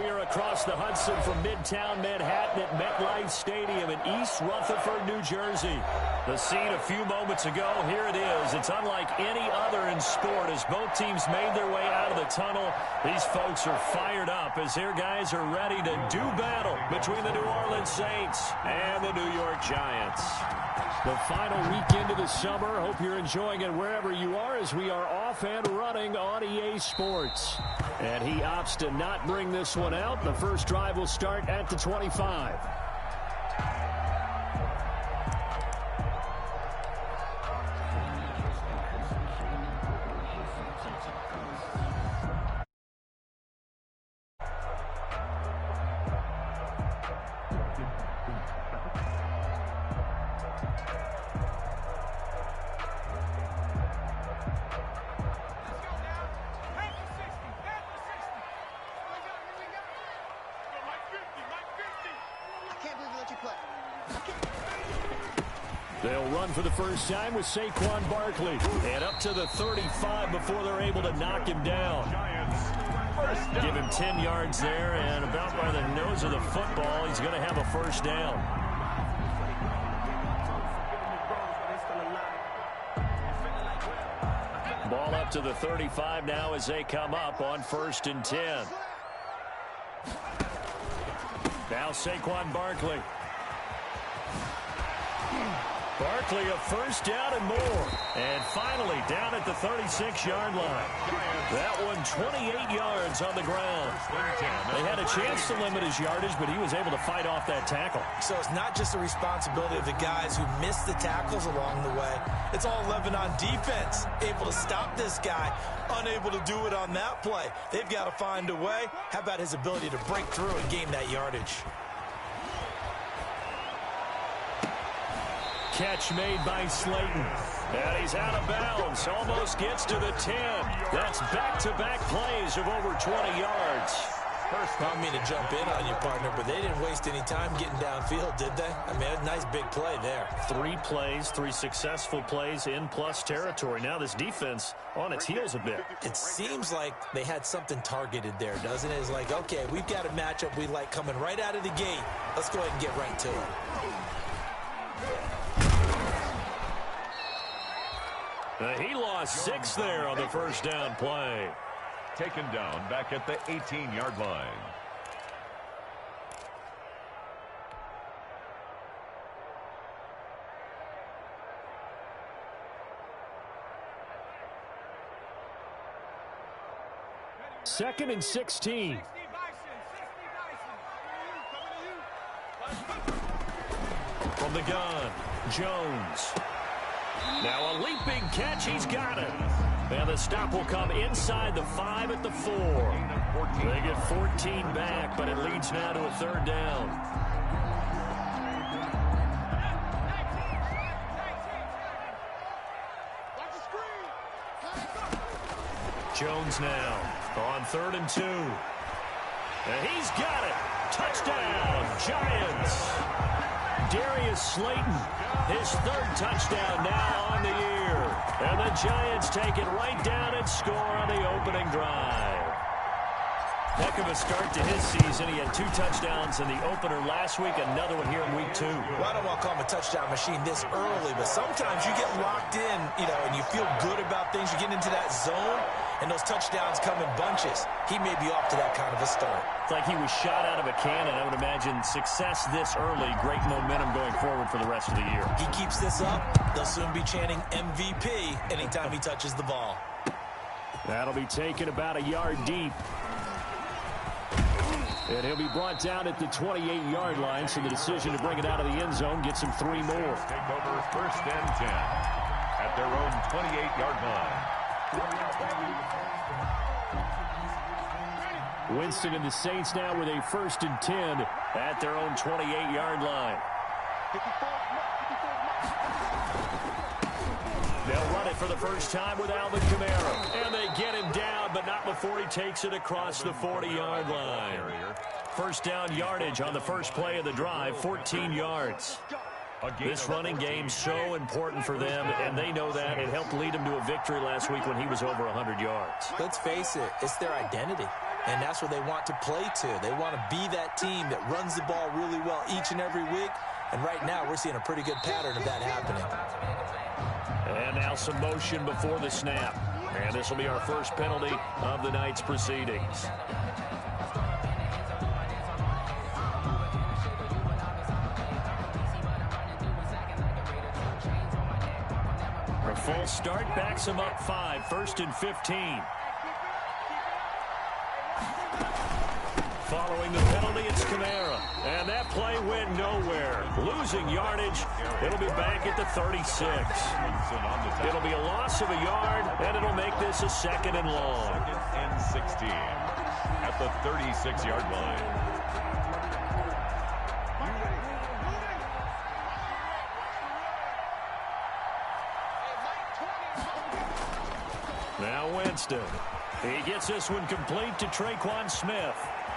We are across the Hudson from Midtown Manhattan at MetLife Stadium in East Rutherford, New Jersey. The scene a few moments ago, here it is. It's unlike any other in sport as both teams made their way out of the tunnel. These folks are fired up as their guys are ready to do battle between the New Orleans Saints and the New York Giants. The final weekend of the summer. Hope you're enjoying it wherever you are as we are off and running on EA Sports. And he opts to not bring this one out. The first drive will start at the 25. They'll run for the first time with Saquon Barkley. And up to the 35 before they're able to knock him down. Give him 10 yards there, and about by the nose of the football, he's going to have a first down. Ball up to the 35 now as they come up on 1st and 10. Now Saquon Barkley. Barkley a first down and more. And finally down at the 36-yard line. That one 28 yards on the ground. They had a chance to limit his yardage, but he was able to fight off that tackle. So it's not just the responsibility of the guys who missed the tackles along the way. It's all 11 on defense. Able to stop this guy. Unable to do it on that play. They've got to find a way. How about his ability to break through and gain that yardage? Catch made by Slayton. And he's out of bounds. Almost gets to the 10. That's back-to-back plays of over 20 yards. I don't mean to jump in on you, partner, but they didn't waste any time getting downfield, did they? I mean, a nice big play there. 3 plays, 3 successful plays in plus territory. Now this defense on its heels a bit. It seems like they had something targeted there, doesn't it? It's like, okay, we've got a matchup we like coming right out of the gate. Let's go ahead and get right to it. He lost 6 there on the first down play. Taken down back at the 18-yard line. Second and 16. From the gun, Jones. Now a leaping catch, he's got it. And the stop will come inside the 5 at the 4. They get 14 back, but it leads now to a 3rd down. Jones now on 3rd and 2. And he's got it. Touchdown, Giants. Darius Slayton, his 3rd touchdown now on the year. And the Giants take it right down and score on the opening drive. Heck of a start to his season. He had 2 touchdowns in the opener last week, another one here in week 2. Well, I don't want to call him a touchdown machine this early, but sometimes you get locked in, and you feel good about things. You get into that zone, and those touchdowns come in bunches. He may be off to that kind of a start. It's like he was shot out of a cannon. I would imagine success this early, great momentum going forward for the rest of the year. He keeps this up, they'll soon be chanting MVP anytime he touches the ball. That'll be taken about a yard deep. And he'll be brought down at the 28-yard line, so the decision to bring it out of the end zone gets him 3 more. Take over 1st and 10 at their own 28-yard line. Winston and the Saints now with a 1st and 10 at their own 28-yard line. They'll run it for the first time with Alvin Kamara. And they get him down, but not before he takes it across the 40-yard line. First down yardage on the first play of the drive, 14 yards. This running game so important for them, and they know that. It helped lead them to a victory last week when he was over 100 yards. Let's face it, it's their identity. and that's what they want to play to. They want to be that team that runs the ball really well each and every week, and right now we're seeing a pretty good pattern of that happening. And now some motion before the snap. And this will be our first penalty of the night's proceedings. A full start backs him up 5, 1st and 15. Following the penalty, it's Kamara. And that play went nowhere. Losing yardage. It'll be back at the 36. It'll be a loss of a yard, and it'll make this a 2nd and long. 2nd and 16 at the 36-yard line. Now Winston. He gets this one complete to Traquan Smith.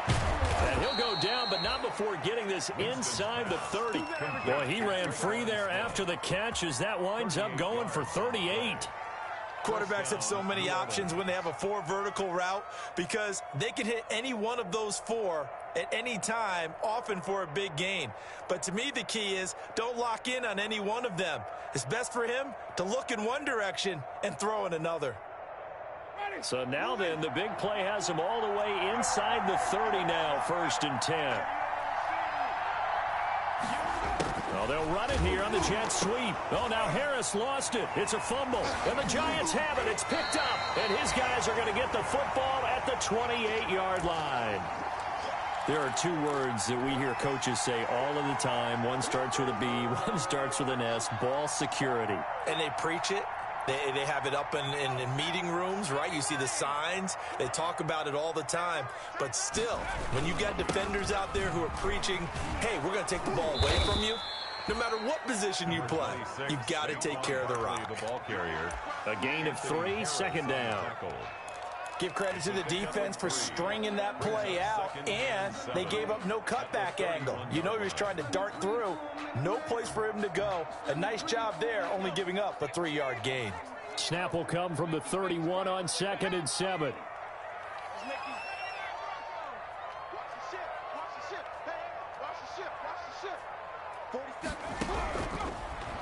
And he'll go down, but not before getting this inside the 30. Boy, he ran free there after the catch as that winds up going for 38. Quarterbacks have so many options when they have a 4 vertical route because they can hit any one of those 4 at any time, often for a big gain. But to me, the key is don't lock in on any one of them. It's best for him to look in one direction and throw in another. So now then, the big play has him all the way inside the 30 now, 1st and 10. Well, they'll run it here on the jet sweep. Oh, now Harris lost it. It's a fumble. And the Giants have it. It's picked up. And his guys are going to get the football at the 28-yard line. There are 2 words that we hear coaches say all of the time. One starts with a B, one starts with an S, ball security. And they preach it. They have it up in meeting rooms, right? You see the signs. They talk about it all the time. But still, when you got defenders out there who are preaching, hey, we're going to take the ball away from you, no matter what position you play, you've got to take care of the rock. The ball carrier. A gain of 3, 2nd down. Give credit to the defense for stringing that play out, and they gave up no cutback angle. You know he was trying to dart through. No place for him to go. A nice job there, only giving up a 3-yard gain. Snap will come from the 31 on 2nd and 7.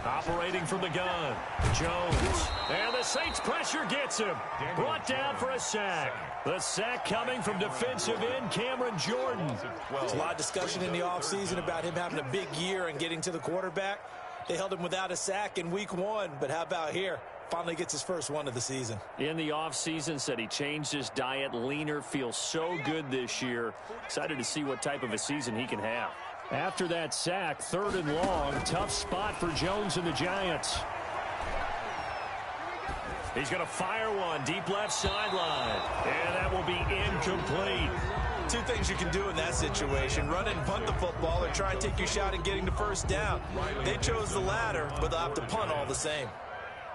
Operating from the gun, Jones. And the Saints pressure gets him. Brought down for a sack. The sack coming from defensive end Cameron Jordan. There's a lot of discussion in the offseason about him having a big year and getting to the quarterback. They held him without a sack in week 1, but how about here? Finally gets his first one of the season. In the offseason, said he changed his diet, leaner, feels so good this year. Excited to see what type of a season he can have. After that sack, 3rd and long, tough spot for Jones and the Giants. He's going to fire one deep left sideline, and that will be incomplete. 2 things you can do in that situation: run and punt the football, or try and take your shot at getting the first down. They chose the latter, but they'll have to punt all the same.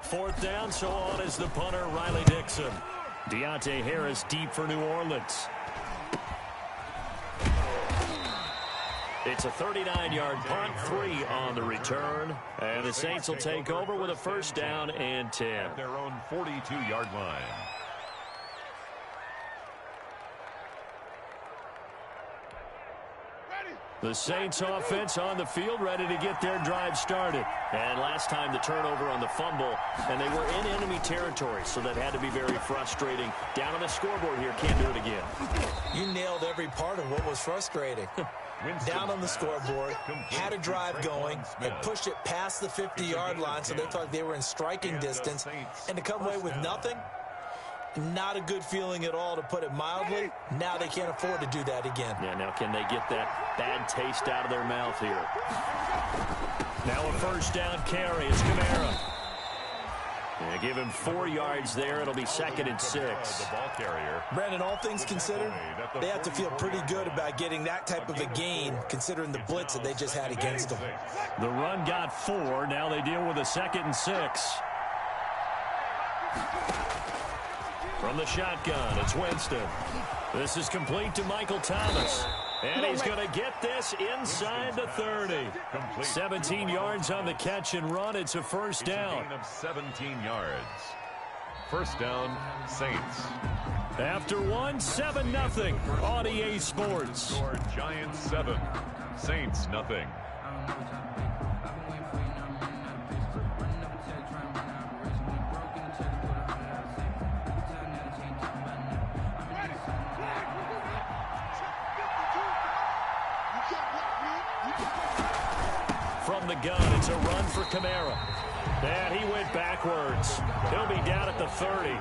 4th down, so on is the punter, Riley Dixon. Deontay Harris deep for New Orleans. It's a 39-yard punt, 3 on the return. And the Saints will take over with a 1st down and 10. At their own 42-yard line. The Saints offense on the field, ready to get their drive started. And last time the turnover on the fumble, and they were in enemy territory, so that had to be very frustrating. Down on the scoreboard here, can't do it again. You nailed every part of what was frustrating. Down on the scoreboard, had a drive going, and pushed it past the 50-yard line, so they thought they were in striking distance, and to come away with nothing, not a good feeling at all, to put it mildly. Now they can't afford to do that again. Yeah, now can they get that bad taste out of their mouth here? Now a 1st down carry. It's Kamara. Yeah, give him 4 yards there. It'll be 2nd and 6. Brandon, all things considered, they have to feel pretty good about getting that type of a gain, considering the blitz that they just had against them. The run got 4. Now they deal with a 2nd and 6. From the shotgun, it's Winston. This is complete to Michael Thomas. And he's going to get this inside the 30. 17 yards on the catch and run. It's a 1st down. Of 17 yards. First down, Saints. After one, 7-0 on EA Sports. Score Giants 7, Saints nothing. From the gun, it's a run for Kamara. And he went backwards. He'll be down at the 30.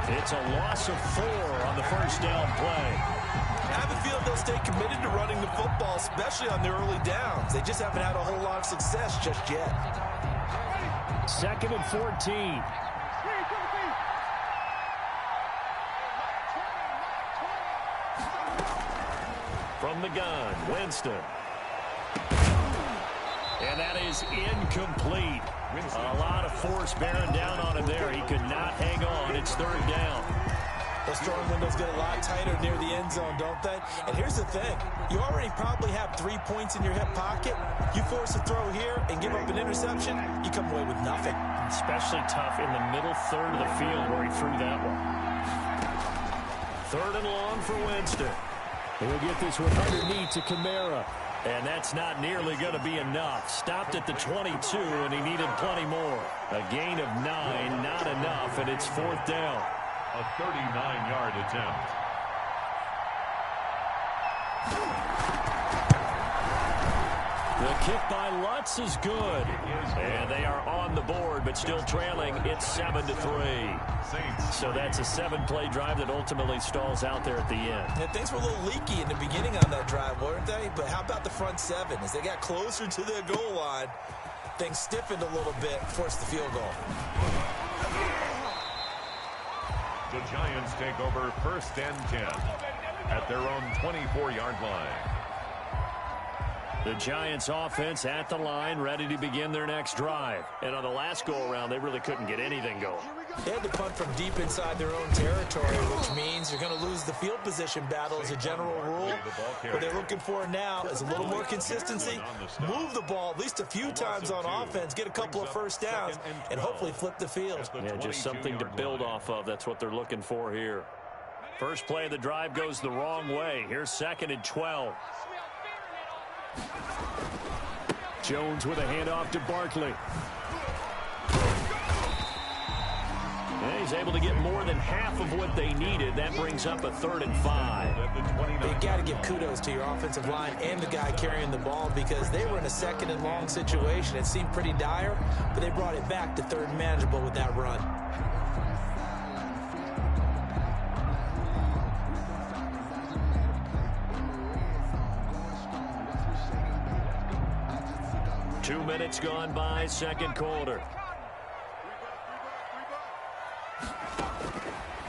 It's a loss of 4 on the first down play. I have a feeling they'll stay committed to running the football, especially on the early downs. They just haven't had a whole lot of success just yet. 2nd and 14. From the gun, Winston. And that is incomplete. A lot of force bearing down on him there. He could not hang on. It's 3rd down. Those throwing windows get a lot tighter near the end zone, don't they? And here's the thing. You already probably have 3 points in your hip pocket. You force a throw here and give up an interception, you come away with nothing. Especially tough in the middle third of the field where he threw that one. 3rd and long for Winston. He'll get this one underneath to Kamara. And that's not nearly going to be enough. Stopped at the 22, and he needed plenty more. A gain of 9, not enough, and it's 4th down. A 39-yard attempt. The kick by Lutz is good. And they are on the board, but still trailing. It's 7-3. So that's a 7-play drive that ultimately stalls out there at the end. Yeah, things were a little leaky in the beginning on that drive, weren't they? But how about the front 7? As they got closer to the goal line, things stiffened a little bit, forced the field goal. The Giants take over 1st and 10 at their own 24-yard line. The Giants offense at the line, ready to begin their next drive. And on the last go-around, they really couldn't get anything going. They had to punt from deep inside their own territory, which means you're going to lose the field position battle as a general rule. What they're looking for now is a little more consistency, move the ball at least a few times on offense, get a couple of first downs, and hopefully flip the field. Yeah, just something to build off of. That's what they're looking for here. First play of the drive goes the wrong way. Here's 2nd and 12. Jones with a handoff to Barkley. And he's able to get more than half of what they needed. That brings up a 3rd and 5. You got to give kudos to your offensive line and the guy carrying the ball because they were in a 2nd and long situation. It seemed pretty dire, but they brought it back to 3rd and manageable with that run. Two minutes gone by, 2nd quarter.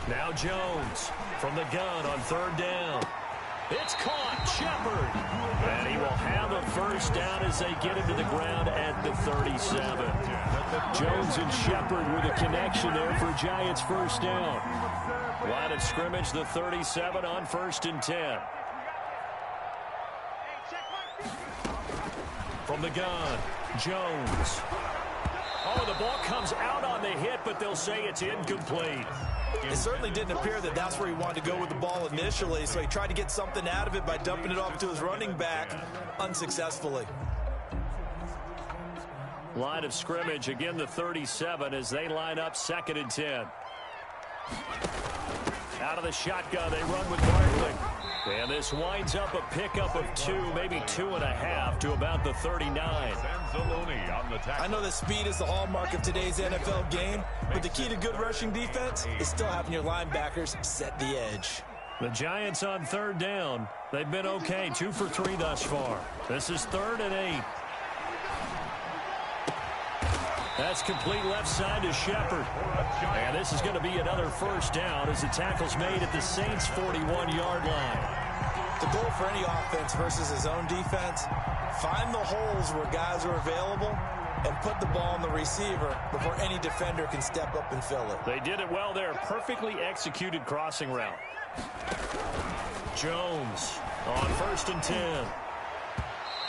Now Jones from the gun on 3rd down. It's caught, Shepard. And he will have a first down as they get him to the ground at the 37. Jones and Shepard with a connection there for Giants first down. Line of scrimmage, the 37 on 1st and 10. From the gun, Jones. Oh, the ball comes out on the hit, but they'll say it's incomplete. It certainly didn't appear that that's where he wanted to go with the ball initially, so he tried to get something out of it by dumping it off to his running back unsuccessfully. Line of scrimmage, again the 37 as they line up 2nd and 10. Out of the shotgun, they run with Barkley. And this winds up a pickup of 2, maybe 2.5 to about the 39. I know that speed is the hallmark of today's NFL game, but the key to good rushing defense is still having your linebackers set the edge. The Giants on 3rd down. They've been okay, 2 for 3 thus far. This is 3rd and 8. That's complete left side to Shepard. And this is going to be another first down as the tackle's made at the Saints' 41-yard line. The goal for any offense versus his own defense, find the holes where guys are available and put the ball on the receiver before any defender can step up and fill it. They did it well there. Perfectly executed crossing route. Jones on 1st and 10.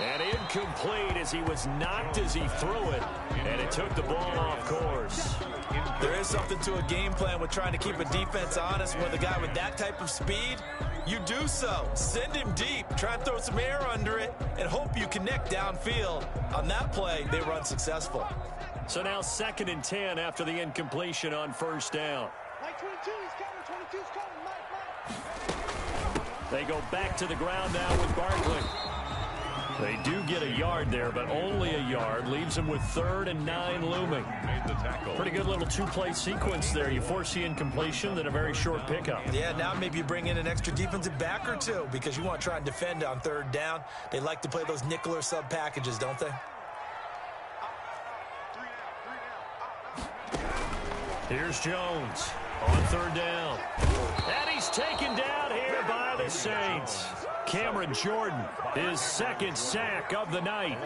And incomplete as he was knocked as he threw it. And it took the ball off course. There is something to a game plan with trying to keep a defense honest with a guy with that type of speed. You do so. Send him deep. Try and throw some air under it and hope you connect downfield. On that play, they were unsuccessful. So now 2nd and 10 after the incompletion on first down. Mike 22, he's coming. 22's coming. Mike. They go back to the ground now with Barkley. They do get a yard there, but only a yard. Leaves them with 3rd and 9 looming. Made the tackle. Pretty good little 2-play sequence there. You force the incompletion, then a very short pickup. Yeah, now maybe you bring in an extra defensive back or two because you want to try and defend on 3rd down. They like to play those nickel or sub packages, don't they? Here's Jones on 3rd down. And he's taken down here by the Saints. Cameron Jordan, his 2nd sack of the night.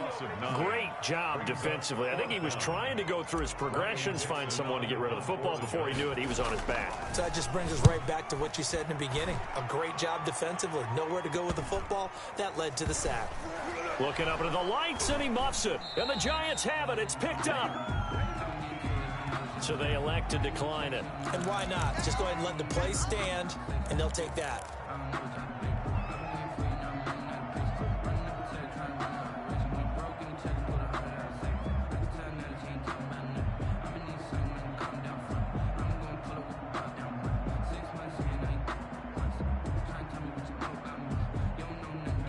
Great job defensively. I think he was trying to go through his progressions, find someone to get rid of the football. Before he knew it, he was on his back. So that just brings us right back to what you said in the beginning. A great job defensively. Nowhere to go with the football. That led to the sack. Looking up into the lights, and he muffs it. And the Giants have it. It's picked up. So they elect to decline it. And why not? Just go ahead and let the play stand, and they'll take that.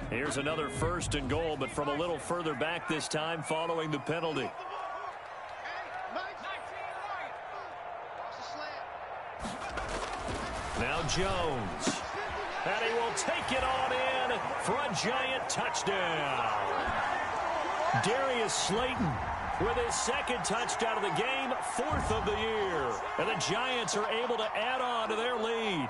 Here's another 1st and goal, but from a little further back this time following the penalty. Now Jones. And he will take it on in for a Giant touchdown. Darius Slayton with his 2nd touchdown of the game, 4th of the year. And the Giants are able to add on to their lead.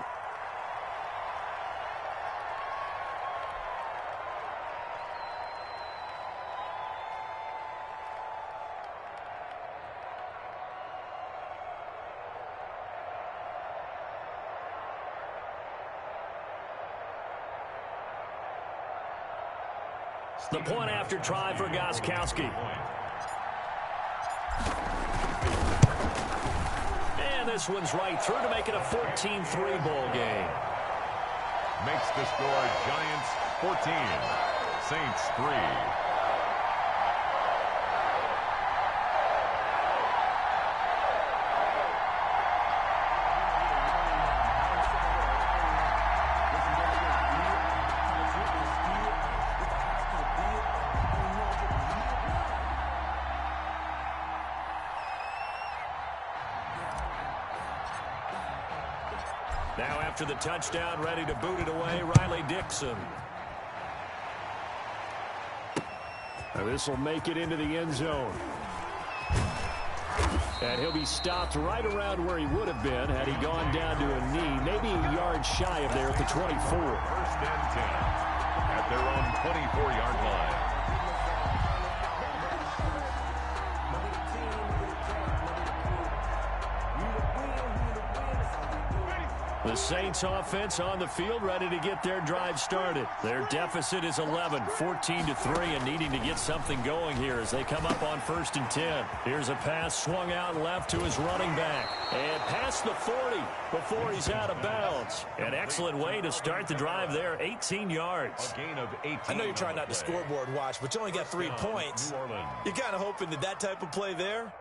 The point after try for Gostkowski. And this one's right through to make it a 14-3 ball game. Makes the score Giants 14, Saints 3. Now after the touchdown, ready to boot it away, Riley Dixon. Now this will make it into the end zone. And he'll be stopped right around where he would have been had he gone down to a knee, maybe a yard shy of there at the 24. 1st and 10 at their own 24-yard line. The Saints offense on the field ready to get their drive started. Their deficit is 11, 14-3, and needing to get something going here as they come up on 1st and 10. Here's a pass swung out left to his running back. And past the 40 before he's out of bounds. An excellent way to start the drive there, 18 yards. A gain of 18. I know you're trying not to scoreboard watch, but you only got 3 points. You're kind of hoping that type of play there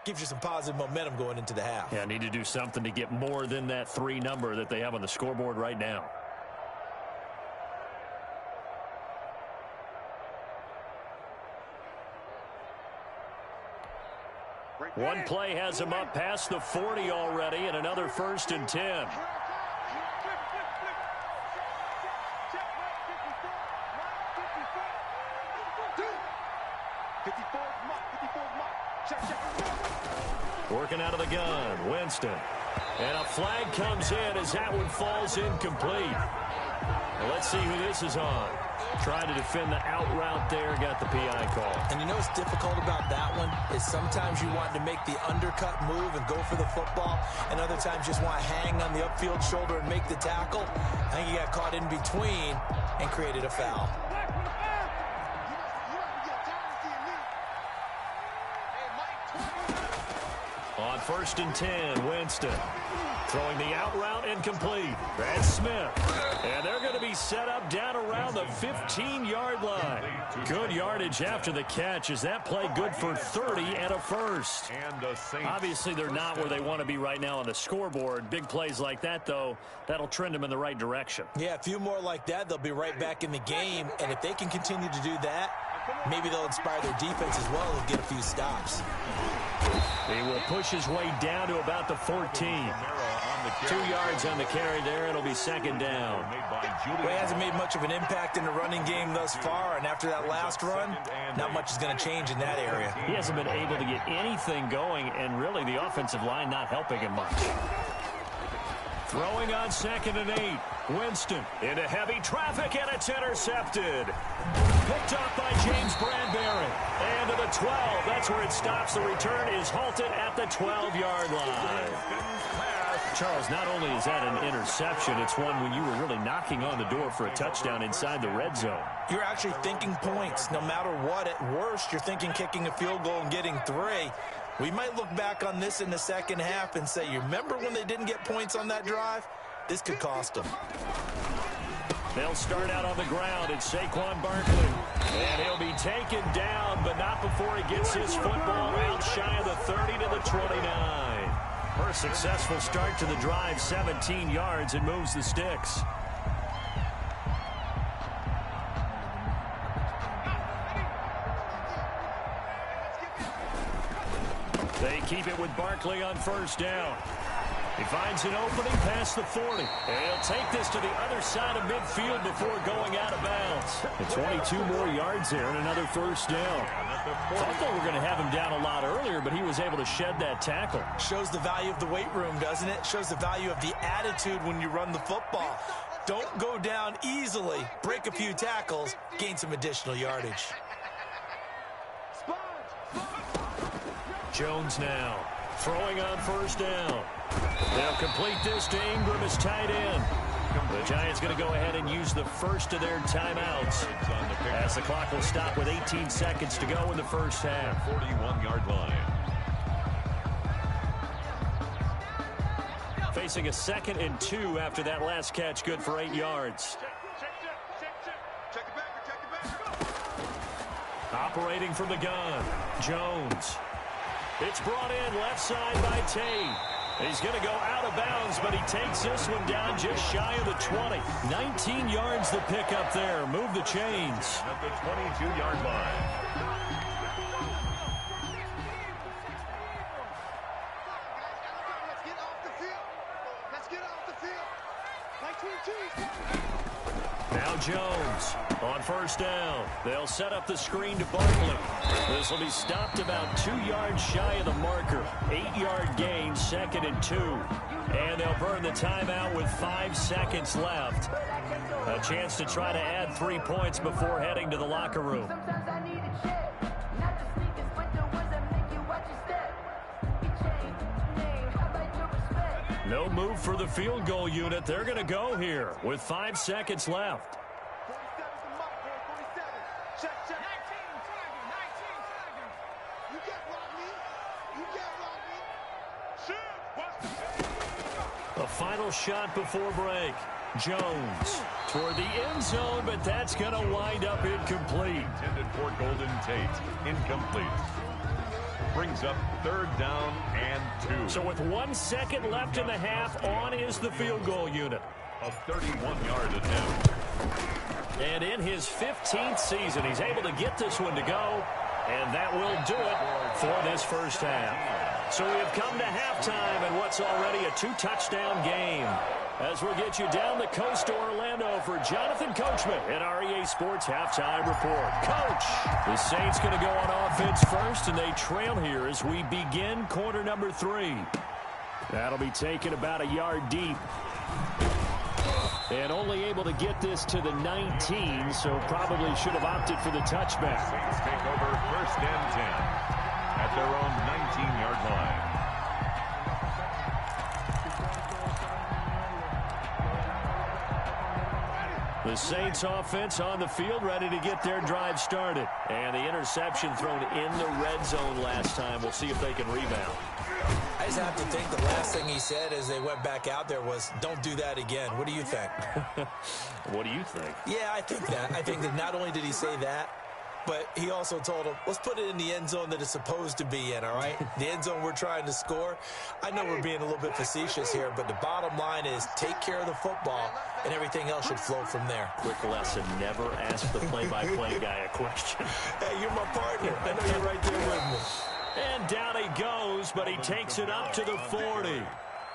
Gives you some positive momentum going into the half. Yeah, need to do something to get more than that 3 number that they have on the scoreboard right now. One play has him up past the 40 already, and another 1st and 10. Working out of the gun, Winston. And a flag comes in as that one falls incomplete. Well, let's see who this is on. Trying to defend the out route there, got the PI call. And you know what's difficult about that one is sometimes you want to make the undercut move and go for the football, and other times you just want to hang on the upfield shoulder and make the tackle. I think he got caught in between and created a foul. On 1st and 10, Winston. Throwing the out route incomplete. That's Smith. And they're going to be set up down around the 15-yard line. Good yardage after the catch. Is that play good for 30 and a first? Obviously, they're not where they want to be right now on the scoreboard. Big plays like that, though, that'll trend them in the right direction. Yeah, a few more like that, they'll be right back in the game. And if they can continue to do that, maybe they'll inspire their defense as well and get a few stops. He will push his way down to about the 14. 2 yards on the carry there. It'll be 2nd down. Well, he hasn't made much of an impact in the running game thus far, and after that last run, not much is going to change in that area. He hasn't been able to get anything going, and really the offensive line not helping him much. Throwing on 2nd and 8. Winston into heavy traffic, and it's intercepted. Picked up by James Bradbury. And to the 12. That's where it stops. The return is halted at the 12-yard line. Charles, not only is that an interception, it's one when you were really knocking on the door for a touchdown inside the red zone. You're actually thinking points. No matter what, at worst, you're thinking kicking a field goal and getting 3. We might look back on this in the second half and say, you remember when they didn't get points on that drive? This could cost them. They'll start out on the ground. It's Saquon Barkley. And he'll be taken down, but not before he gets his football out shy of the 30 to the 29. For a successful start to the drive, 17 yards, and moves the sticks. They keep it with Barkley on 1st down. He finds an opening past the 40. And he'll take this to the other side of midfield before going out of bounds. And 22 more yards there and another 1st down. Thought they were going to have him down a lot earlier, but he was able to shed that tackle. Shows the value of the weight room, doesn't it? Shows the value of the attitude when you run the football. Don't go down easily. Break a few tackles. Gain some additional yardage. Jones now throwing on 1st down. They'll complete this to Ingram as tight end. The Giants going to go ahead and use the first of their timeouts as the clock will stop with 18 seconds to go in the first half. 41-yard line. Facing a 2nd and 2 after that last catch, good for 8 yards. Operating from the gun, Jones. It's brought in left side by Tate. He's going to go out of bounds, but he takes this one down just shy of the 20. 19 yards the pickup there. Move the chains. At the 22-yard line. Let's get off the field. Like 22. Now Jones on 1st down. They'll set up the screen to Barkley. This will be stopped about 2 yards shy of the marker. 8-yard gain, 2nd and 2. And they'll burn the timeout with 5 seconds left. A chance to try to add 3 points before heading to the locker room. No move for the field goal unit. They're going to go here with 5 seconds left. 47. Check. 19 seconds. You get Rodney. A final shot before break. Jones toward the end zone, but that's going to wind up incomplete. Intended for Golden Tate. Incomplete. Brings up 3rd down and 2. So with 1 second left in the half, on is the field goal unit. A 31-yard attempt. And in his 15th season, he's able to get this one to go. And that will do it for this first half. So we have come to halftime in what's already a 2-touchdown game. As we'll get you down the coast to Orlando for Jonathan Coachman at our EA Sports Halftime Report. Coach, the Saints going to go on offense first, and they trail here as we begin quarter number 3. That'll be taken about a yard deep. And only able to get this to the 19, so probably should have opted for the touchback. Saints take over 1st and 10 at their own 19-yard line. The Saints offense on the field, ready to get their drive started. And the interception thrown in the red zone last time. We'll see if they can rebound. I just have to think the last thing he said as they went back out there was, don't do that again. What do you think? What do you think? Yeah, I think that. I think that not only did he say that, but he also told him, let's put it in the end zone that it's supposed to be in, all right? The end zone we're trying to score. I know we're being a little bit facetious here, but the bottom line is take care of the football, and everything else should flow from there. Quick lesson, never ask the play-by-play guy a question. Hey, you're my partner. I know you're right there with me. And down he goes, but he takes it up to the 40.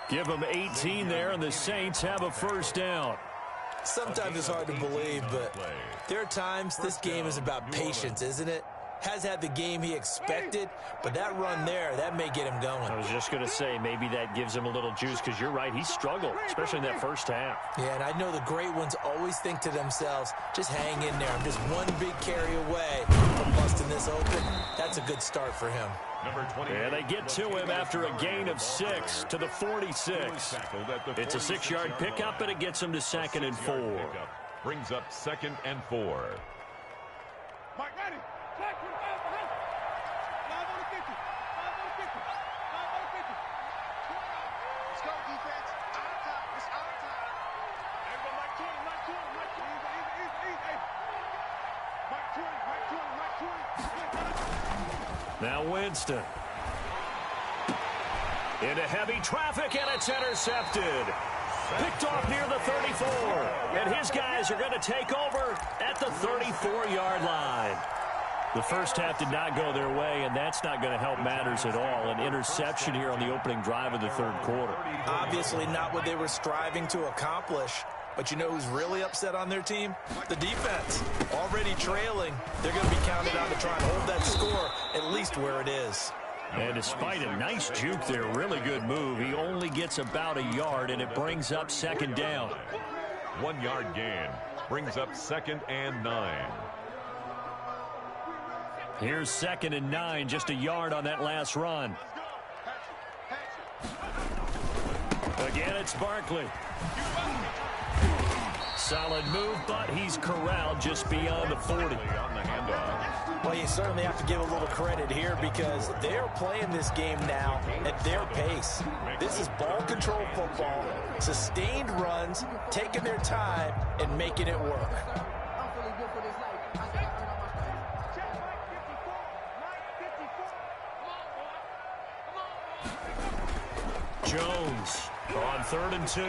Give him 18 there, and the Saints have a first down. Sometimes it's hard to believe, but there are times this game is about patience, isn't it? Has had the game he expected, but that run there, that may get him going. I was just going to say, maybe that gives him a little juice, because you're right, he struggled, especially in that first half. Yeah, and I know the great ones always think to themselves, just hang in there. I'm just one big carry away from busting this open. That's a good start for him. Number 20. And they get to him after a gain of 6 to the 46. It's a 6-yard pickup, and it gets him to 2nd and 4. Brings up 2nd and 4. Mike, ready. Flag 25 behind. 5 on the 50. 5 on the 50. 5 on the 50. Let's go, defense. Our time. It's our time. Hey, go Mike 20, Mike 20, Mike 20. Easy. Hey. Mike 20, Mike 20, Mike 20. Now Winston. Into heavy traffic, and it's intercepted. Picked off near the 34. And his guys are going to take over at the 34-yard line. The first half did not go their way, and that's not going to help matters at all. An interception here on the opening drive of the third quarter. Obviously not what they were striving to accomplish. But you know who's really upset on their team? The defense. Already trailing, they're going to be counted on to try and hold that score at least where it is. And despite a nice juke there, really good move, he only gets about a yard, and it brings up 2nd down. 1-yard gain. Brings up 2nd and 9. Here's 2nd and 9, just a yard on that last run. Again, it's Barkley. Solid move, but he's corralled just beyond the 40. On the handoff. Well, you certainly have to give a little credit here because they're playing this game now at their pace. This is ball control football, sustained runs, taking their time, and making it work. Jones on 3rd and 2.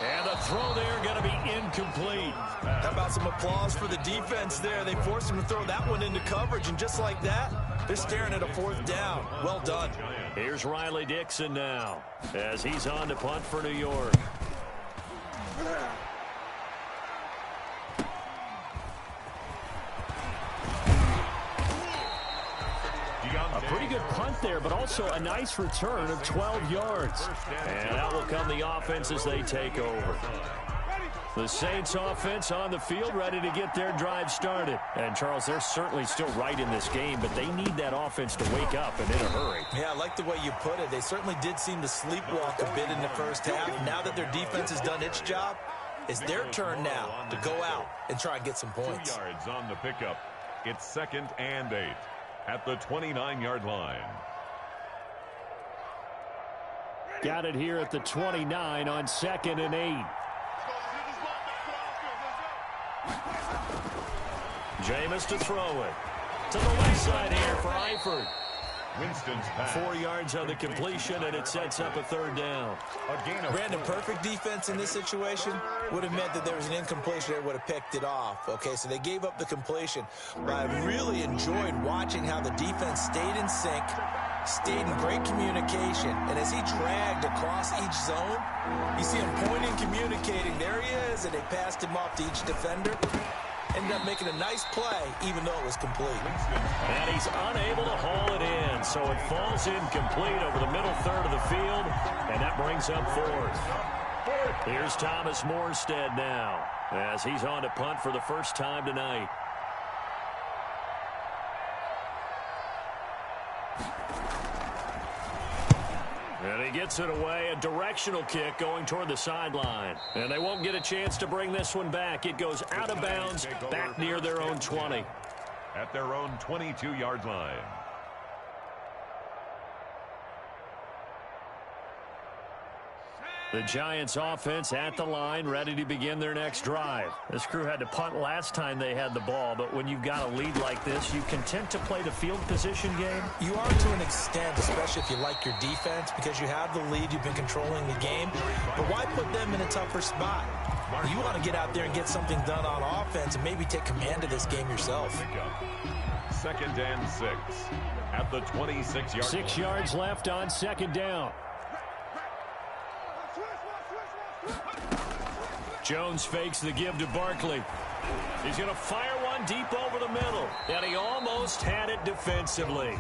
And the throw there going to be incomplete. How about some applause for the defense there? They forced him to throw that one into coverage, and just like that, they're staring at a 4th down. Well done. Here's Riley Dixon now as he's on to punt for New York. A pretty good punt there, but also a nice return of 12 yards. And out will come the offense as they take over. The Saints offense on the field, ready to get their drive started. And, Charles, they're certainly still right in this game, but they need that offense to wake up and in a hurry. Yeah, I like the way you put it. They certainly did seem to sleepwalk a bit in the first half. Now that their defense has done its job, it's their turn now to go out and try and get some points. 2 yards on the pickup. It's 2nd and 8 at the 29-yard line. Got it here at the 29 on 2nd and 8. Jameis to throw it. to the left side here for Eifert. Winston's pass. 4 yards on the completion, and it sets up a third down. Brandon, perfect defense in this situation would have meant that there was an incompletion. They would have picked it off. Okay, so they gave up the completion. But I really enjoyed watching how the defense stayed in sync, stayed in great communication. And as he dragged across each zone, you see him pointing, communicating. There he is, and they passed him off to each defender. Ended up making a nice play, even though it was complete. And he's unable to haul it in, so it falls incomplete over the middle third of the field, and that brings up fourth. Here's Thomas Morstead now, as he's on to punt for the first time tonight. And he gets it away, a directional kick going toward the sideline. And they won't get a chance to bring this one back. It goes out of bounds, back near their own 20. At their own 22-yard line. The Giants offense at the line, ready to begin their next drive. This crew had to punt last time they had the ball, but when you've got a lead like this, you content to play the field position game? You are to an extent, especially if you like your defense, because you have the lead, you've been controlling the game. But why put them in a tougher spot? You want to get out there and get something done on offense and maybe take command of this game yourself. 2nd and 6 at the 26-yard line. 6 yards left on 2nd down. Jones fakes the give to Barkley. He's going to fire one deep over the middle. And he almost had it defensively.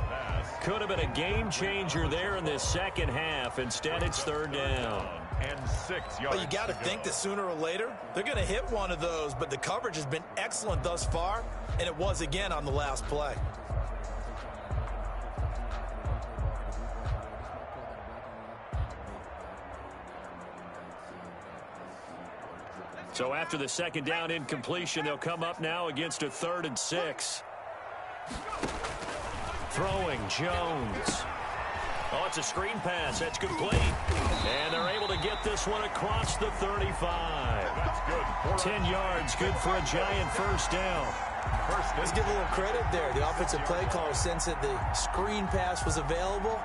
Could have been a game changer there in this second half. Instead, it's 3rd down. And 6 yards. Well, you got to think that sooner or later, they're going to hit one of those. But the coverage has been excellent thus far. And it was again on the last play. So after the 2nd down incompletion, they'll come up now against a 3rd and 6. Throwing Jones. Oh, it's a screen pass. That's complete. And they're able to get this one across the 35. That's good. 10 yards, good for a Giant first down. Let's give a little credit there. The offensive play caller sensed that the screen pass was available.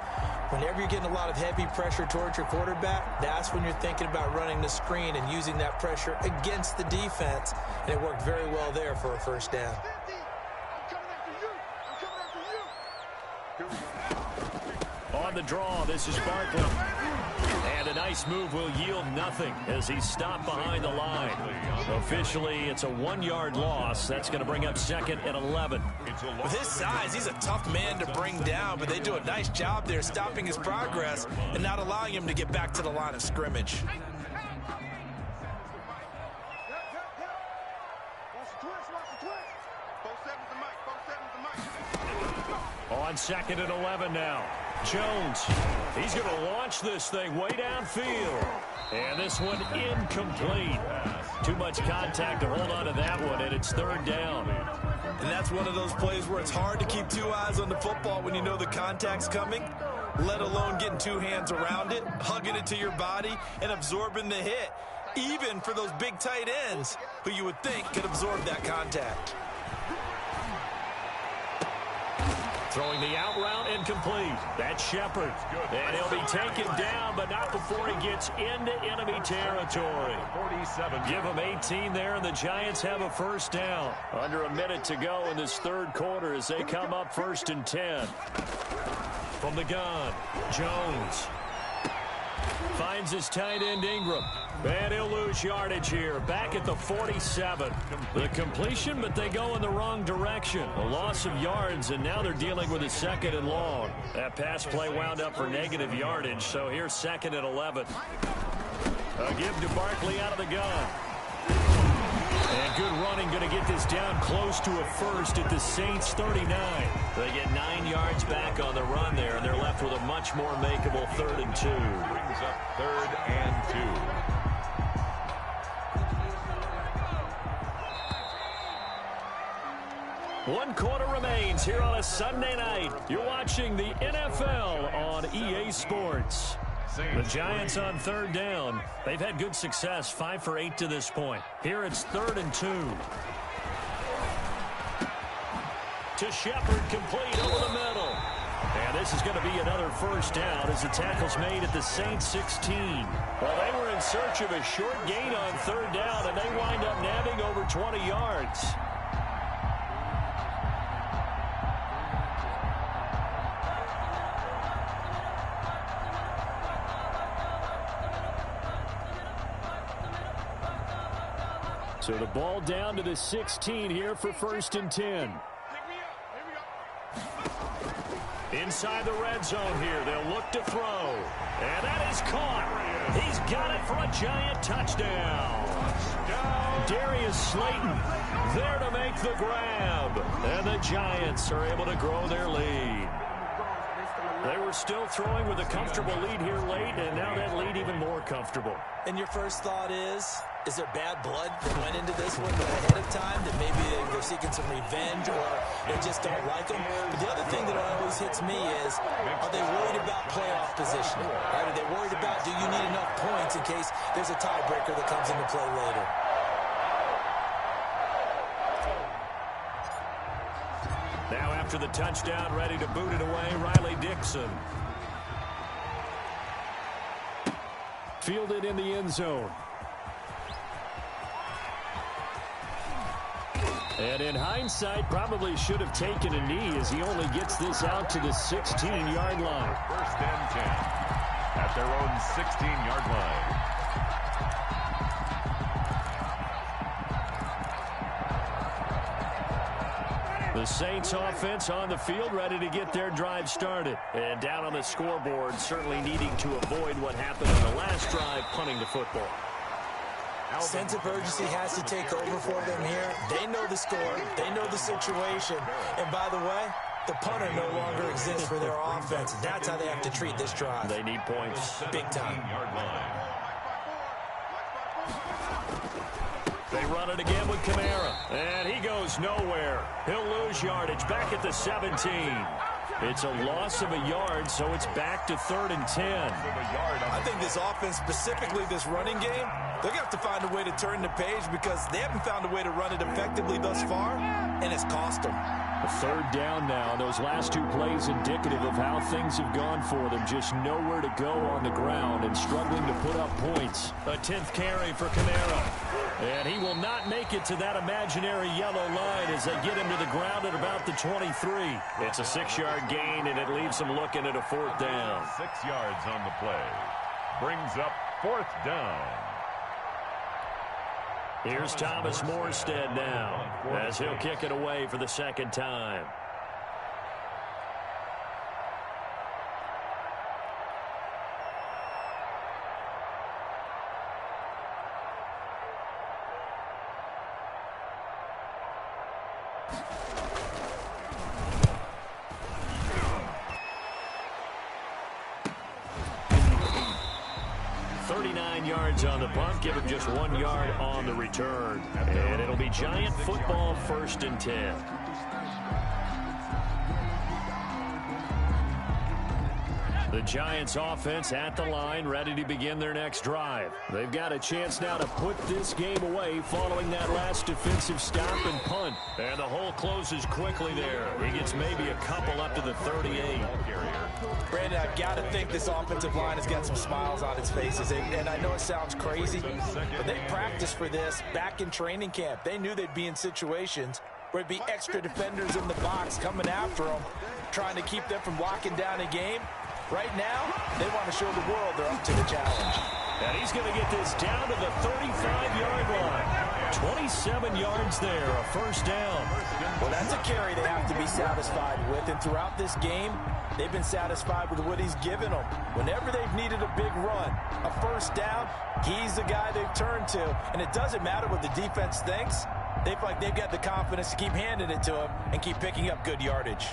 Whenever you're getting a lot of heavy pressure towards your quarterback, that's when you're thinking about running the screen and using that pressure against the defense. And it worked very well there for a first down. On the draw, this is Barkley. And a nice move will yield nothing as he's stopped behind the line. Officially, it's a 1-yard loss. That's going to bring up 2nd and 11. With his size, he's a tough man to bring down, but they do a nice job there stopping his progress and not allowing him to get back to the line of scrimmage. On 2nd and 11 now. Jones, he's going to launch this thing way downfield. And this one incomplete. Too much contact to hold on to that one, and it's 3rd down. And that's one of those plays where it's hard to keep 2 eyes on the football when you know the contact's coming, let alone getting 2 hands around it, hugging it to your body, and absorbing the hit, even for those big tight ends who you would think could absorb that contact. Throwing the out route incomplete. That's Shepard. And he'll be taken down, but not before he gets into enemy territory. 47. Give him 18 there, and the Giants have a first down. Under a minute to go in this 3rd quarter as they come up 1st and 10. From the gun, Jones finds his tight end Ingram. And he'll lose yardage here. Back at the 47. The completion, but they go in the wrong direction. A loss of yards, and now they're dealing with a 2nd and long. That pass play wound up for negative yardage, so here's 2nd and 11. A give to Barkley out of the gun. And good running, going to get this down close to a first at the Saints 39. They get 9 yards back on the run there, and they're left with a much more makeable 3rd and 2. Brings up 3rd and 2. 1 quarter remains here on a Sunday night. You're watching the NFL on EA Sports. The Giants on 3rd down. They've had good success, 5 for 8 to this point. Here it's 3rd and 2. to Shepard, complete over the middle. And this is going to be another first down as the tackle's made at the Saints 16. Well, they were in search of a short gain on third down, and they wind up nabbing over 20 yards. So the ball down to the 16 here for 1st and 10. Inside the red zone here, they'll look to throw. And that is caught. He's got it for a giant touchdown. Darius Slayton there to make the grab. And the Giants are able to grow their lead. They were still throwing with a comfortable lead here late, and now that lead even more comfortable. And your first thought is there bad blood that went into this one ahead of time, that maybe they're seeking some revenge or they just don't like them? But the other thing that always hits me is, are they worried about playoff positioning? Right? Are they worried about, do you need enough points in case there's a tiebreaker that comes into play later? Now after the touchdown, ready to boot it away, Riley Dixon. Fielded in the end zone. And in hindsight, probably should have taken a knee as he only gets this out to the 16-yard line. 1st and 10 at their own 16-yard line. The Saints offense on the field, ready to get their drive started. And down on the scoreboard, certainly needing to avoid what happened on the last drive, punting the football. Sense of urgency has to take over for them here. They know the score. They know the situation. And by the way, the punter no longer exists for their offense. That's how they have to treat this drive. They need points. Big time. They run it again with Kamara. And he goes nowhere. He'll lose yardage back at the 17. It's a loss of a yard, so it's back to 3rd and 10. I think this offense, specifically this running game, they're going to have to find a way to turn the page because they haven't found a way to run it effectively thus far, and it's cost them. A 3rd down now. Those last 2 plays indicative of how things have gone for them. Just nowhere to go on the ground and struggling to put up points. A 10th carry for Kamara. And he will not make it to that imaginary yellow line as they get him to the ground at about the 23. It's a 6-yard gain, and it leaves him looking at a 4th down. 6 yards on the play. Brings up 4th down. Here's Thomas Morstead now as he'll kick it away for the 2nd time. Yards on the punt, give him just 1 yard on the return. And it'll be Giant football, 1st and 10. The Giants offense at the line, ready to begin their next drive. They've got a chance now to put this game away following that last defensive stop and punt. And the hole closes quickly there. He gets maybe a couple up to the 38. Brandon, I've got to think this offensive line has got some smiles on its faces. And I know it sounds crazy, but they practiced for this back in training camp. They knew they'd be in situations where it'd be extra defenders in the box coming after them, trying to keep them from locking down a game. Right now, they want to show the world they're up to the challenge. And he's going to get this down to the 35-yard line. 27 yards there, a 1st down. Well, that's a carry they have to be satisfied with. And throughout this game, they've been satisfied with what he's given them. Whenever they've needed a big run, a 1st down, he's the guy they've turned to. And it doesn't matter what the defense thinks. They feel like they've got the confidence to keep handing it to him and keep picking up good yardage.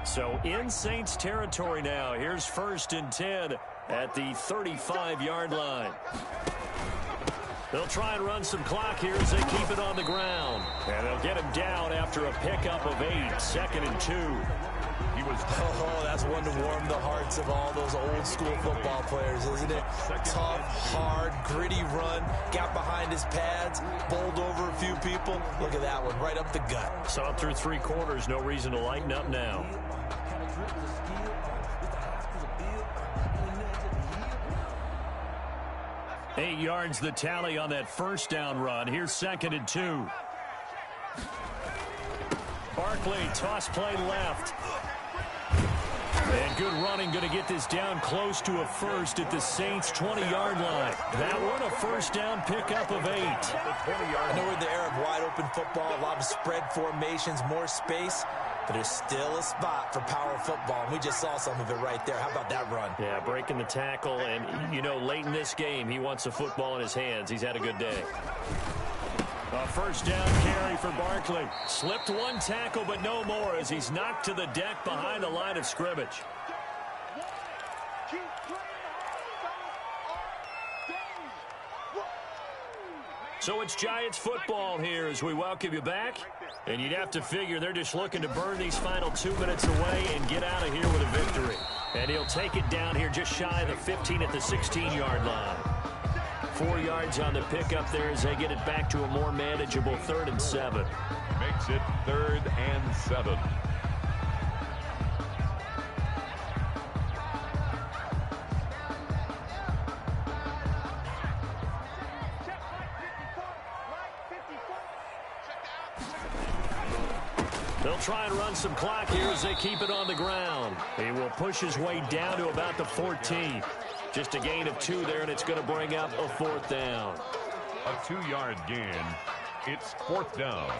So in Saints territory now. Here's 1st and 10 at the 35-yard line. They'll try and run some clock here as they keep it on the ground. And they'll get him down after a pickup of 8. 2nd and 2. was... Oh, that's one to warm the hearts of all those old-school football players, isn't it? Tough, hard, gritty run, got behind his pads, bowled over a few people. Look at that one, right up the gut. Saw it through 3 quarters, no reason to lighten up now. Eight yards the tally on that first down run. Here's 2nd and 2. Barkley, toss play left. And good running, going to get this down close to a first at the Saints' 20-yard line. That one a first down pickup of 8. I know we're in the era of wide-open football, a lot of spread formations, more space, but there's still a spot for power football, and we just saw some of it right there. How about that run? Yeah, breaking the tackle, and, you know, late in this game, he wants the football in his hands. He's had a good day. A first down carry for Barkley. Slipped one tackle, but no more as he's knocked to the deck behind the line of scrimmage. So it's Giants football here as we welcome you back. And you'd have to figure they're just looking to burn these final 2 minutes away and get out of here with a victory. And he'll take it down here just shy of the 15 at the 16-yard line. 4 yards on the pickup there as they get it back to a more manageable 3rd and 7. Makes it 3rd and 7. They'll try and run some clock here as they keep it on the ground. He will push his way down to about the 14. Just a gain of 2 there, and it's going to bring up a 4th down. A 2-yard gain. It's 4th down.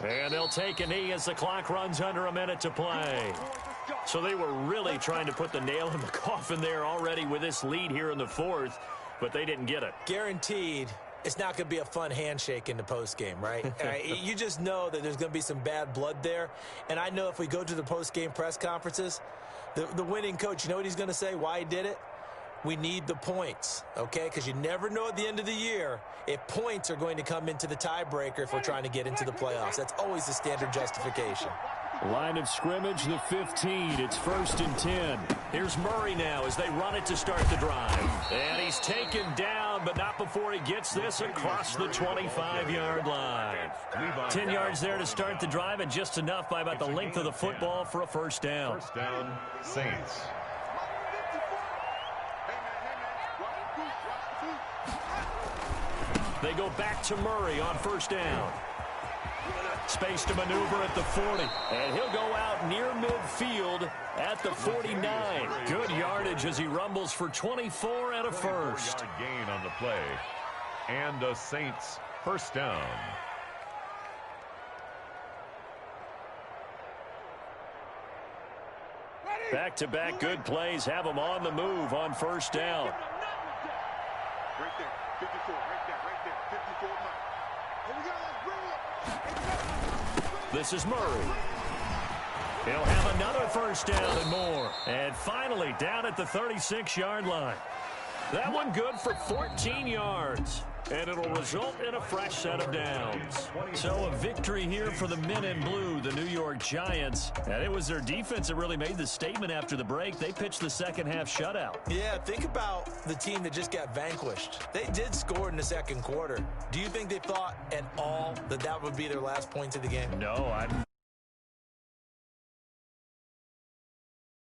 And they'll take a knee as the clock runs under a minute to play. So they were really trying to put the nail in the coffin there already with this lead here in the 4th, but they didn't get it. Guaranteed it's not going to be a fun handshake in the postgame, right? You just know that there's going to be some bad blood there. And I know if we go to the postgame press conferences, the winning coach, you know what he's going to say, why he did it? We need the points, okay? Because you never know at the end of the year if points are going to come into the tiebreaker if we're trying to get into the playoffs. That's always the standard justification. Line of scrimmage, the 15. It's 1st and 10. Here's Murray now as they run it to start the drive. And he's taken down, but not before he gets this across the 25-yard line. 10 yards there to start the drive, and just enough by about the length of the football for a first down. First down, Saints. They go back to Murray on first down. Space to maneuver at the 40. And he'll go out near midfield at the 49. Good yardage as he rumbles for 24 and a first. 4-yard gain on the play. And a Saints first down. Back-to-back good plays have them on the move on first down. Right there, 54, right there, 54. Here we go, let's bring it. This is Murray. He'll have another first down and more. And finally, down at the 36-yard line. That one good for 14 yards. And it'll result in a fresh set of downs. So a victory here for the men in blue, the New York Giants. And it was their defense that really made the statement after the break. They pitched the second-half shutout. Yeah, think about the team that just got vanquished. They did score in the second quarter. Do you think they thought at all that that would be their last points of the game? No,